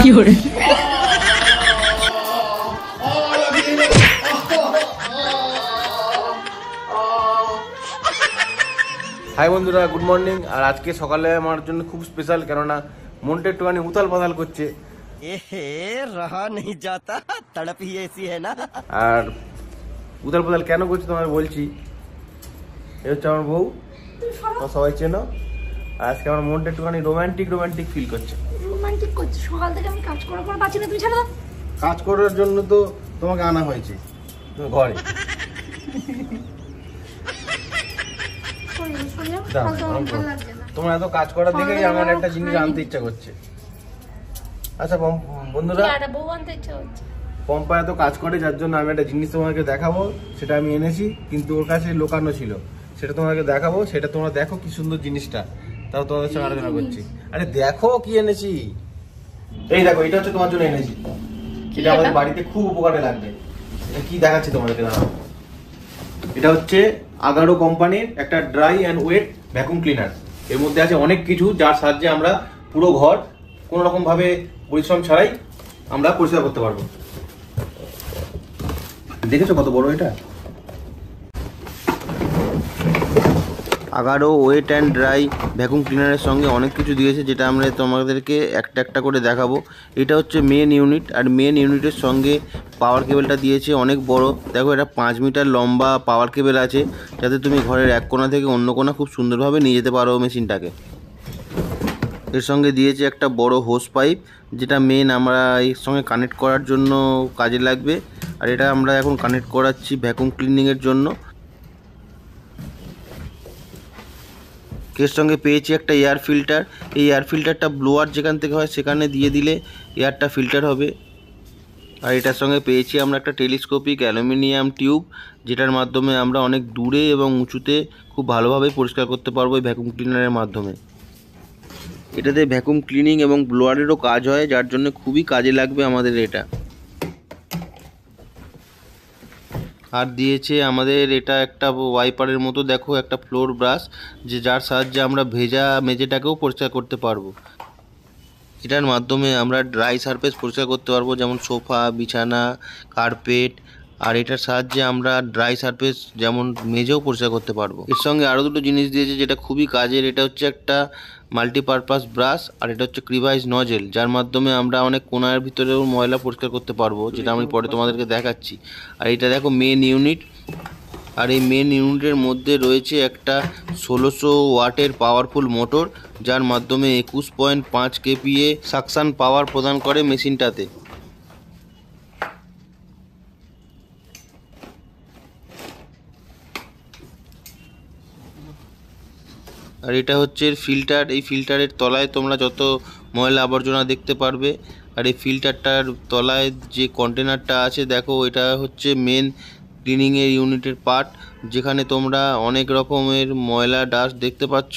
High বন্ধুরা, good morning. আর আজকে সকালে আমার জন্য খুব স্পেশাল, কেননা মনটা একটুখানি উথাল পাতাল করছে। रहा नहीं जाता, तड़प ही ऐसी है ना। আর উথাল পাতাল কেন করছি তোমায় বলছি। এ হচ্ছে আমার বউ, সবাই চেনো। আজকে আমার মনটা একটুখানি রোমান্টিক ফিল করছে। রোমান্টিক করছে? সকাল থেকে আমি কাজ করার পর পাচ্ছি না, তুমি ছাড়ো। কাজ করার জন্য তো তোমাকে আনা হয়েছে ঘরে। তোমার এত কাজ করা দেখেই আমার একটা জিনিস আনতে ইচ্ছা করছে। আচ্ছা বন্ধুরা, পম্পা এত কাজ করে, যার জন্য আমি একটা জিনিস তোমাকে দেখাবো। সেটা আমি এনেছি, কিন্তু ওর কাছে লোকানো ছিল। সেটা তোমাকে দেখাবো, সেটা তোমরা দেখো কি সুন্দর জিনিসটা। তাও তোমাদের সঙ্গে আলোচনা করছি। আরে দেখো কি এনেছি। এই দেখো, এটা হচ্ছে তোমার জন্য এনেছি। এটা আমাদের বাড়িতে খুব উপকারে লাগবে। এটা কি দেখাচ্ছি তোমাদেরকে, দাঁড়াও। এটা হচ্ছে আগারো কোম্পানির একটা dry and wet vacuum cleaner. এর মধ্যে আছে অনেক কিছু, যার সাহায্যে আমরা পুরো ঘর কোনো রকম ভাবে পরিশ্রম ছাড়াই আমরা পরিষ্কার করতে পারবো। দেখেছো কত বড় এটা? Agaro wait and dry vacuum ক্লিনারের সঙ্গে অনেক কিছু দিয়েছে, যেটা আমরা তোমাদেরকে একটা একটা করে দেখাবো। এটা হচ্ছে মেন ইউনিট, আর মেন ইউনিটের সঙ্গে পাওয়ার কেবেলটা দিয়েছে অনেক বড়। দেখো, এটা 5 মিটার লম্বা পাওয়ার কেবেল আছে, যাতে তুমি ঘরের এক কোণা থেকে অন্য কোণা খুব সুন্দরভাবে নিয়ে যেতে পারো মেশিনটাকে। এর সঙ্গে দিয়েছে একটা বড় হোস পাইপ, যেটা মেন আমরা এর সঙ্গে কানেক্ট করার জন্য কাজে লাগবে। আর এটা আমরা এখন কানেক্ট করাচ্ছি ভ্যাকুয়াম ক্লিনিংয়ের জন্য। এর সঙ্গে পেয়েছি একটা এয়ার ফিল্টার। এই এয়ার ফিল্টারটা ব্লোয়ার যেখান থেকে হয় সেখানে দিয়ে দিলে এয়ারটা ফিল্টার হবে। আর এটার সঙ্গে পেয়েছি আমরা একটা টেলিস্কোপিক অ্যালুমিনিয়াম টিউব, যেটার মাধ্যমে আমরা অনেক দূরে এবং উঁচুতে খুব ভালোভাবে পরিষ্কার করতে পারবো এই ভ্যাকুয়াম ক্লিনারের মাধ্যমে। এটাতে ভ্যাকুয়াম ক্লিনিং এবং ব্লোয়ারেরও কাজ হয়, যার জন্য খুবই কাজে লাগবে আমাদের এটা। আর দিয়েছে আমাদের এটা একটা ওয়াইপারের মতো, দেখো, একটা ফ্লোর ব্রাশ, যার সাহায্যে আমরা ভেজা মেঝেটাকেও পরিষ্কার করতে পারবো। এটার মাধ্যমে আমরা ড্রাই সারফেস পরিষ্কার করতে পারবো, যেমন সোফা, বিছানা, কার্পেট। আর এটার সাহায্যে আমরা ড্রাই সারফেস যেমন মেঝেও পরিষ্কার করতে পারবো। এর সঙ্গে আরও দুটো জিনিস দিয়েছে যেটা খুবই কাজের। এটা হচ্ছে একটা মাল্টিপারপাস ব্রাশ, আর এটা হচ্ছে ক্রিভাইস নজেল, যার মাধ্যমে আমরা অনেক কোণার ভিতরেও ময়লা পরিষ্কার করতে পারবো, যেটা আমি পরে তোমাদেরকে দেখাচ্ছি। আর এটা দেখো মেন ইউনিট, আর এই মেন ইউনিটের মধ্যে রয়েছে একটা 1600 ওয়াটের পাওয়ারফুল মোটর, যার মাধ্যমে 21.5 kPa সাকশন পাওয়ার প্রদান করে মেশিনটাতে। আর এটা হচ্ছে ফিল্টার। এই ফিল্টারের তলায় তোমরা যত ময়লা আবর্জনা দেখতে পারবে। আর এই ফিল্টারটার তলায় যে কন্টেনারটা আছে, দেখো, এটা হচ্ছে মেন ক্লিনিংয়ের ইউনিটের পার্ট, যেখানে তোমরা অনেক রকমের ময়লা ডাস্ট দেখতে পাচ্ছ।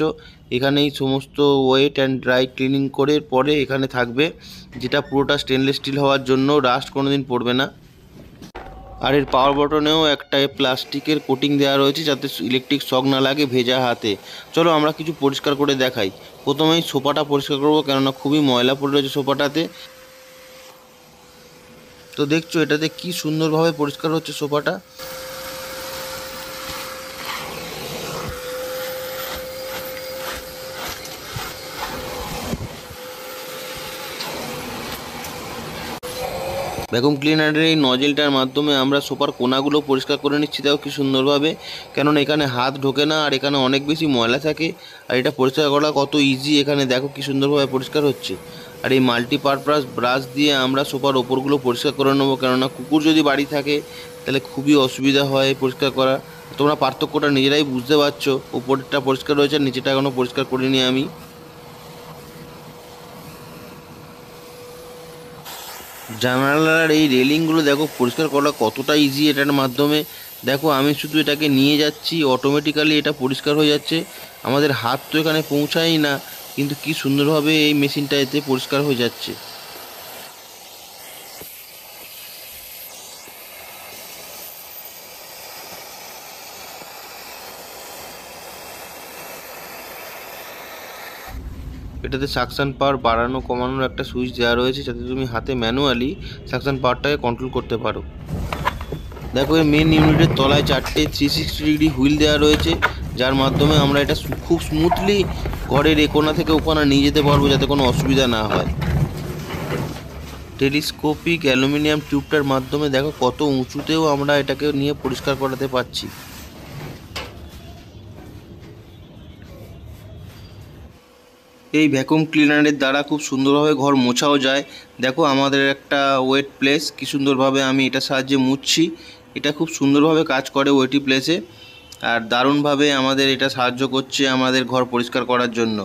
এখানেই সমস্ত ওয়েট অ্যান্ড ড্রাই ক্লিনিং করে পরে এখানে থাকবে, যেটা পুরোটা স্টেনলেস স্টিল হওয়ার জন্য রাস্ট কোনোদিন পড়বে না। আর এর পাওয়ার বটনেও একটা প্লাস্টিকের কোটিং দেওয়া রয়েছে, যাতে ইলেকট্রিক শক না লাগে ভেজা হাতে। চলো আমরা কিছু পরিষ্কার করে দেখাই। প্রথমেই সোফাটা পরিষ্কার করবো, কেননা খুবই ময়লা পড়ে রয়েছে সোফাটাতে। তো দেখছো এটাতে কি সুন্দরভাবে পরিষ্কার হচ্ছে সোফাটা। ভ্যাকুয়াম ক্লিনারের এই নজেলটার মাধ্যমে আমরা সোফার কোনাগুলো পরিষ্কার করে নিচ্ছি, তাও কি সুন্দরভাবে, কেননা এখানে হাত ঢোকে না, আর এখানে অনেক বেশি ময়লা থাকে। আর এটা পরিষ্কার করা কত ইজি, এখানে দেখো কি সুন্দরভাবে পরিষ্কার হচ্ছে। আর এই মাল্টিপারপাস ব্রাশ দিয়ে আমরা সোফার ওপরগুলো পরিষ্কার করে নেবো, কেননা কুকুর যদি বাড়ি থাকে তাহলে খুবই অসুবিধা হয় পরিষ্কার করা। তোমরা পার্থক্যটা নিজেরাই বুঝতে পারছো, উপরটা পরিষ্কার রয়েছে, নিচেটা এখনও পরিষ্কার করিনি আমি। জানালার এই রেলিংগুলো দেখো পরিষ্কার করা কতটা ইজি এটার মাধ্যমে। দেখো, আমি শুধু এটাকে নিয়ে যাচ্ছি, অটোমেটিক্যালি এটা পরিষ্কার হয়ে যাচ্ছে। আমাদের হাত তো এখানে পৌঁছায়ই না, কিন্তু কি সুন্দরভাবে এই মেশিনটা এতে পরিষ্কার হয়ে যাচ্ছে। এটাতে সাকশন পাওয়ার বাড়ানো কমানোর একটা সুইচ দেওয়া রয়েছে, যাতে তুমি হাতে ম্যানুয়ালি সাকশন পাওয়ারটাকে কন্ট্রোল করতে পারো। দেখো এই মেন ইউনিটের তলায় 4টে 360 ডিগ্রি হুইল দেওয়া রয়েছে, যার মাধ্যমে আমরা এটা খুব স্মুথলি ঘরের এ কোণা থেকে ও কোণা নিয়ে যেতে পারবো, যাতে কোনো অসুবিধা না হয়। টেলিস্কোপিক অ্যালুমিনিয়াম টিউবটার মাধ্যমে দেখো কত উঁচুতেও আমরা এটাকে নিয়ে পরিষ্কার করাতে পারছি। এই ভ্যাকুয়াম ক্লিনারের দ্বারা খুব সুন্দরভাবে ঘর মোছাও যায়। দেখো আমাদের একটা ওয়েট প্লেস, কি সুন্দরভাবে আমি এটার সাহায্যে মুছছি। এটা খুব সুন্দরভাবে কাজ করে ওয়েটি প্লেসে, আর দারুণভাবে আমাদের এটা সাহায্য করছে আমাদের ঘর পরিষ্কার করার জন্য।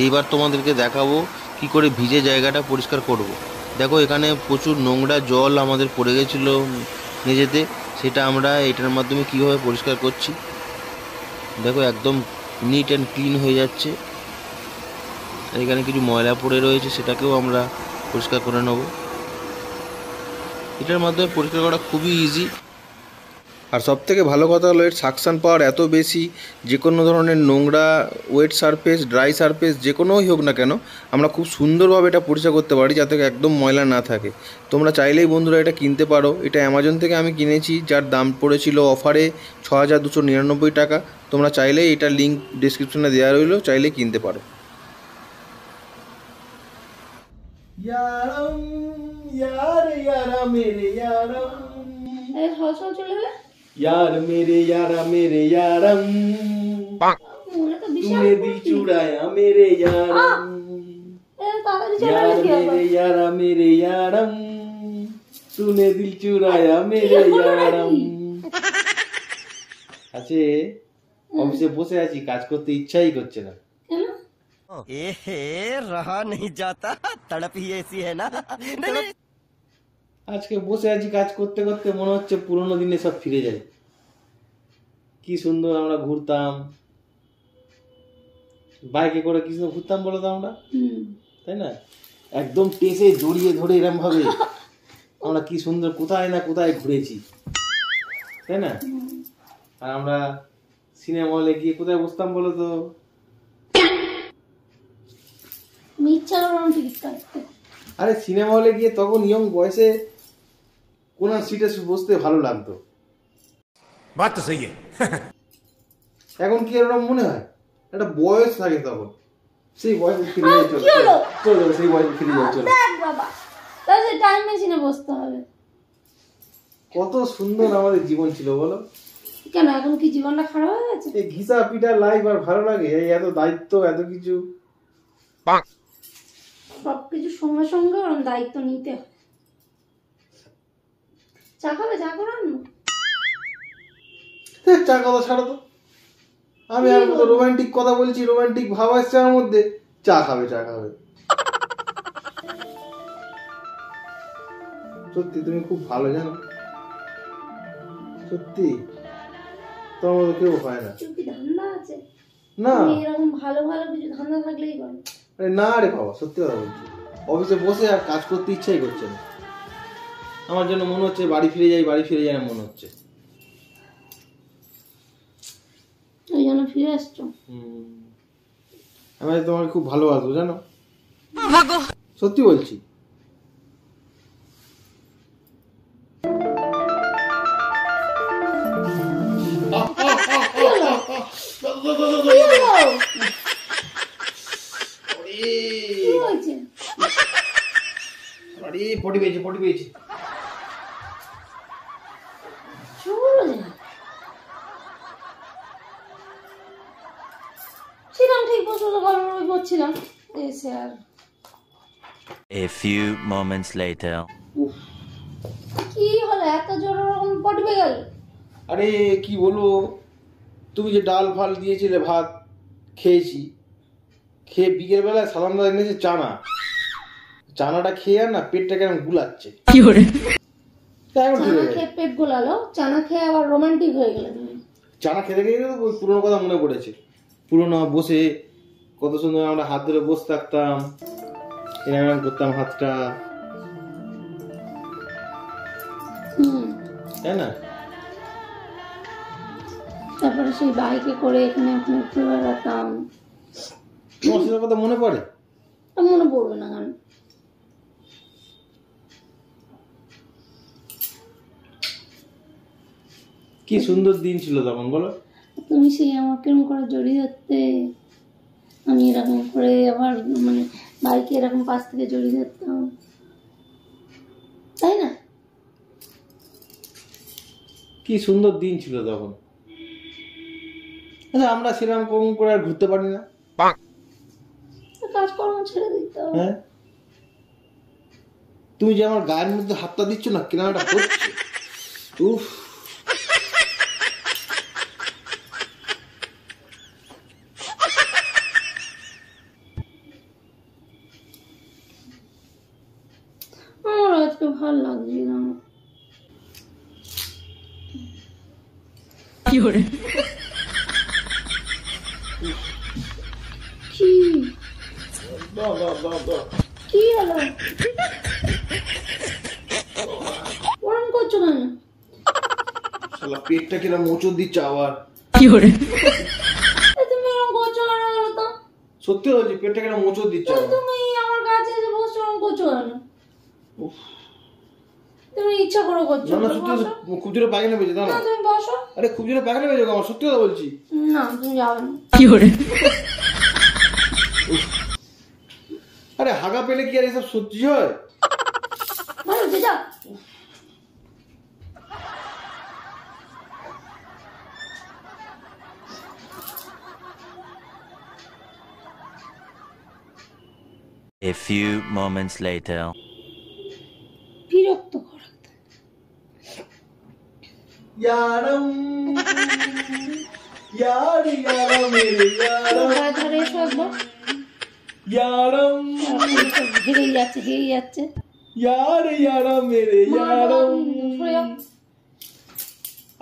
এইবার তোমাদেরকে দেখাবো কি করে ভিজে জায়গাটা পরিষ্কার করব। দেখো এখানে প্রচুর নোংরা জল আমাদের পড়ে গেছিলো মেঝেতে, সেটা আমরা এটার মাধ্যমে কীভাবে পরিষ্কার করছি। দেখো একদম নিট অ্যান্ড ক্লিন হয়ে যাচ্ছে। আর এখানে কিছু ময়লা পড়ে রয়েছে, সেটাকেও আমরা পরিষ্কার করে নেব। এটার মাধ্যমে পরিষ্কার করা খুবই ইজি। আর সবথেকে ভালো কথা হলো এর সাকশন পাওয়ার এত বেশি, যে কোনো ধরনের নোংরা ওয়েট সারফেস, ড্রাই সারফেস যে কোনোই হোক না কেন, আমরা খুব সুন্দরভাবে এটা পরিষ্কার করতে পারি, যাতে একদম ময়লা না থাকে। তোমরা চাইলেই বন্ধুরা এটা কিনতে পারো। এটা অ্যামাজন থেকে আমি কিনেছি, যার দাম পড়েছিল অফারে 6299 টাকা। তোমরা চাইলেই এটা লিঙ্ক ডিসক্রিপশনে দেওয়া রইলো, চাইলেই কিনতে পারো। यार मेरे यारम तूने दिल चुराया मेरे यारम, यार मेरे यारम तूने दिल चुराया मेरे यारम। আছে অফিসে বসে আছি, কাজ করতে ইচ্ছাই করছে না। ए रहा नहीं जाता, तड़प ही ऐसी है ना। আজকে বসে আছি কাজ করতে করতে, মনে হচ্ছে পুরোনো দিনে সব ফিরে যায়। কি সুন্দর আমরা ঘুরতাম, বাইকে করে কি সুন্দর ঘুরতাম বলো তো আমরা, তাই না? একদম টেসে জড়িয়ে ধরে এরম ভাবে আমরা কি সুন্দর কোথায় না কোথায় ঘুরেছি, তাই না? আর আমরা সিনেমা হলে গিয়ে কোথায় বসতাম বলো তো? আরে সিনেমা হলে গিয়ে তখন ইয়ং বয়সে কোন সিটে বসতে ভালো লাগতো। বাত তো সহি। এখন কি এরকম মনে হয়? একটা বয়স থাকে তখন, সেই বয়সে ফিরে যাই, চলো সেই বয়সে ফিরে যাই, চলো। তাহলে টাইম মেশিনে বসতে হবে। কত সুন্দর আমাদের জীবন ছিল বলো। কেন এখন কি জীবনটা খারাপ হয়ে গেছে? এই ঘিসা পিটা লাইফ আর ভালো লাগে? এই এত দায়িত্ব, এত কিছু, সবকিছু সঙ্গে সঙ্গে ওরকম দায়িত্ব নিতে হয়। চা খাবে? চা করে আনবো? চা কথা ছাড়ো তো, আমি আর কত রোমান্টিক কথা বলছি, রোমান্টিক ভাব আসছে আমার মধ্যে। চা খাবে, চা খাবে। সত্যি তুমি খুব ভালো জানো, সত্যি তোমার মতো কেউ হয় না। কি ধান্দা আছে না, এরকম ভালো ভালো কিছু ধান্দা থাকলেই বলে। আরে না রে বাবা, সত্যি কথা বলছি, অফিসে বসে আর কাজ করতে ইচ্ছাই করছে না। আমার জন্য মনে হচ্ছে বাড়ি ফিরে যাই, বাড়ি ফিরে যাই না মনে হচ্ছে। ওই জন্য ফিরে আসছো? আমি তোমার খুব ভালোবাসবো জানো, সত্যি বলছি। আরে পটি পেয়েছি, পটি পেয়েছি। ছিলাম ঠিক বসে গল্প করছিলাম, এসে আর A few moments later. কি হলো এত জোর ওরকম পটবে গেল? আরে কি বলবো, তুমি যে ডাল ফাল দিয়েছিলে, ভাত খেয়েছি, খেয়ে বিকেল বেলায় সালামদা এনেছে চানা, চানাটা খেয়ে আর না পেটটা কেমন গুলাচ্ছে। চানা খেয়ে পেট গোলালো? চানা খেয়ে আবার রোমান্টিক হয়ে গেলে তুমি? চানা খেতে খেতে ওই পুরোনো কথা মনে পড়েছে। পুরোনো বসে কত সুন্দর আমরা হাত ধরে বসে থাকতাম, এরকম করতাম হাতটা, তাই না? তারপরে সেই বাইকে করে এখানে আপনার ঘুরে বেড়াতাম। তোমার সেটার কথা মনে পড়ে? মনে পড়বে না কেন? কি সুন্দর দিন ছিল তখন বলো। তুমি সেই আমাকে এরকম করে জড়িয়ে ধরতে, আমি এরকম করে আবার মানে বাইকে এরকম পাশ থেকে জড়িয়ে ধরতাম, তাই না? কি সুন্দর দিন ছিল তখন। আচ্ছা আমরা সেরকম কম করে আর ঘুরতে পারি না? কাজকর্ম ছেড়ে দিতে হবে। হ্যাঁ, তুমি যে আমার গায়ের মধ্যে হাতটা দিচ্ছ না, কেনাটা করছো, উফ। আমার আজকে ভালো লাগছে না। কি কি কি হলো? ওরম করছো কেন? শালা পেটটা কিরম মোচড় দিচ্ছে আবার। তুমি এরকম করছো কেন বলো তো? সত্যি বলছি, পেটটা কিরম মোচড় দিচ্ছে আবার। তুমি আমার কাছে এসে বসছো, এরকম করছো কেন? তুমি ইচ্ছা করে করছো? না সত্যি, খুব জোরে পায়খানা পেয়েছে। দাঁড়া, তুমি বসো। আরে খুব জোরে পায়খানা পেয়েছে আমার, সত্যি কথা বলছি। না তুমি যাবে না। আরে হাগা পেলে কি আর এসব সত্যি হয়? ভালো যা। A few moments later. বিরক্ত কর। यारम यार यार मेरे यारम ধরে এসো একবার। यारम হেরে যাচ্ছে यार यार मेरे यारम।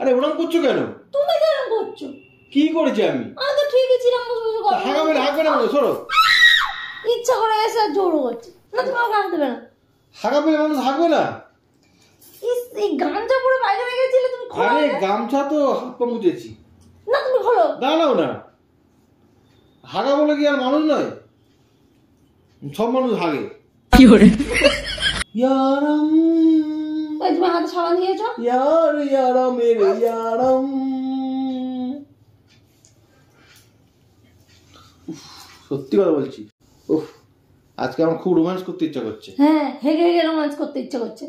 আরে ওরকম করছো কেন? তুমি কেন করছো? কি করেছি আমি? আমি তো ঠিকই ছিলাম, বসে কথা। হাগবে না বলো, সরো। ইচ্ছা করে এসে জোর করছে না, তুমি আমাকে হাঁক দেবে না। হাগাবে মানুষ হাগবে না? এই গামছা পরে বাইরে গেছিলে তুমি? আরে গামছা তো হাত পা মুছেছি না, তুমি খোলো। দাঁড়াও না, হাগা বলে কি আর মানুষ নয়? সব মানুষ হাগে। কি করে यारम ওই তুমি হাতে সাবান দিয়েছো? यार यार मेरे यारम। সত্যি কথা বলছি, উফ আজকে আমার খুব রোম্যান্স করতে ইচ্ছা করছে। হ্যাঁ, হেগে হেগে রোম্যান্স করতে ইচ্ছা করছে।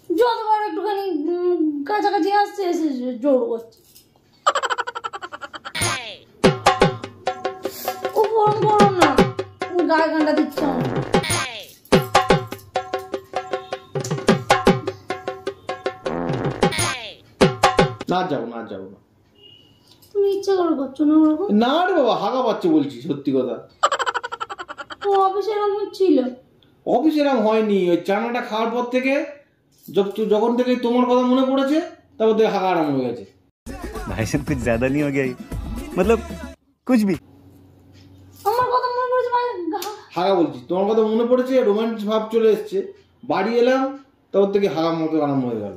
যতবার একটুখানি কাছাকাছি আসছে এসে জোর করছে। ও গরম গরম না, গায়ে গান্ডা দিচ্ছে আমার। না যাবো না তুমি ইচ্ছা করে করছো না ওরকম? না রে বাবা, হাগা পাচ্ছে বলছি সত্যি কথা। ও অফিসে এরকম হচ্ছিল? অফিসে এরকম হয়নি, ওই চানাটা খাওয়ার পর থেকে যখন থেকে তোমার কথা মনে পড়েছে তারপর থেকে হাগা আরাম হয়ে গেছে। भाई साहब कुछ ज्यादा नहीं हो गया ये? मतलब कुछ भी। আমার কথা মনে পড়েছে ভাই? হাগা বলছি, তোমার কথা মনে পড়েছে, রোম্যান্স ভাব চলে এসছে, বাড়ি এলাম তারপর থেকে হাগা মতো আরাম হয়ে গেল।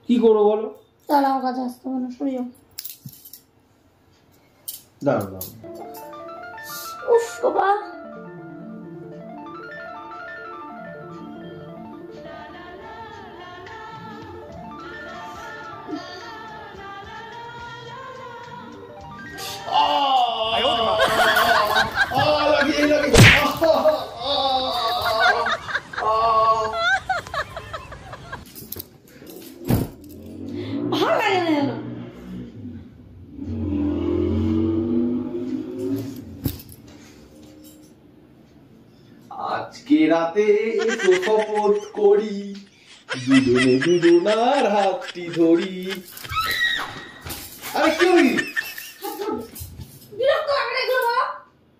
কি করবো বলো? তাহলে আমার কাছে আসতে হবে না, সরে যাও। দাঁড়াও উফ বাবা, ভালো লাগে না যেন। আজকে রাতে এসো শপথ করি, দুজনে দুজনার হাতটি ধরি। আরে কি হলি? বিরক্ত লাগে না এগুলো বাবা।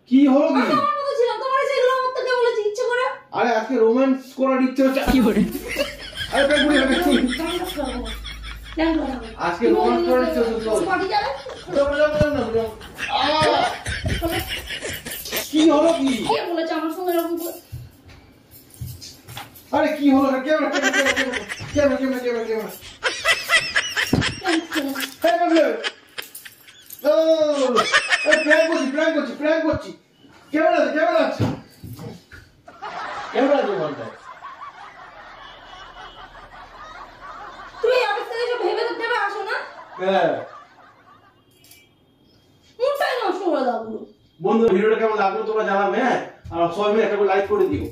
কি হলো কি? আমার মতো ছিলাম, তোমার যেগুলো করতে কে বলেছি ইচ্ছে করে? আরে আজকে রোম্যান্স করার ইচ্ছে হচ্ছে। কি করে? আরে পেগুড়ি আজকে রোম্যান্স করার ইচ্ছে হচ্ছে। পার্টি যাবে? কি হলো কি? কে বলেছে আমার সঙ্গে এরকম করে? আরে কি হলো ক্যামেরা প্র্যাঙ্ক করছি ক্যামেরা আছে ঘন্টায়। তুমি অফিস থেকে এসে ভেবে তো দেবে আসো না, হ্যাঁ মুখটাই নষ্ট করে দাও পুরো। বন্ধু ভিডিওটা কেমন লাগলো তোমরা জানাবে, হ্যাঁ আর সবাই মিলে একটা করে লাইক করে দিও।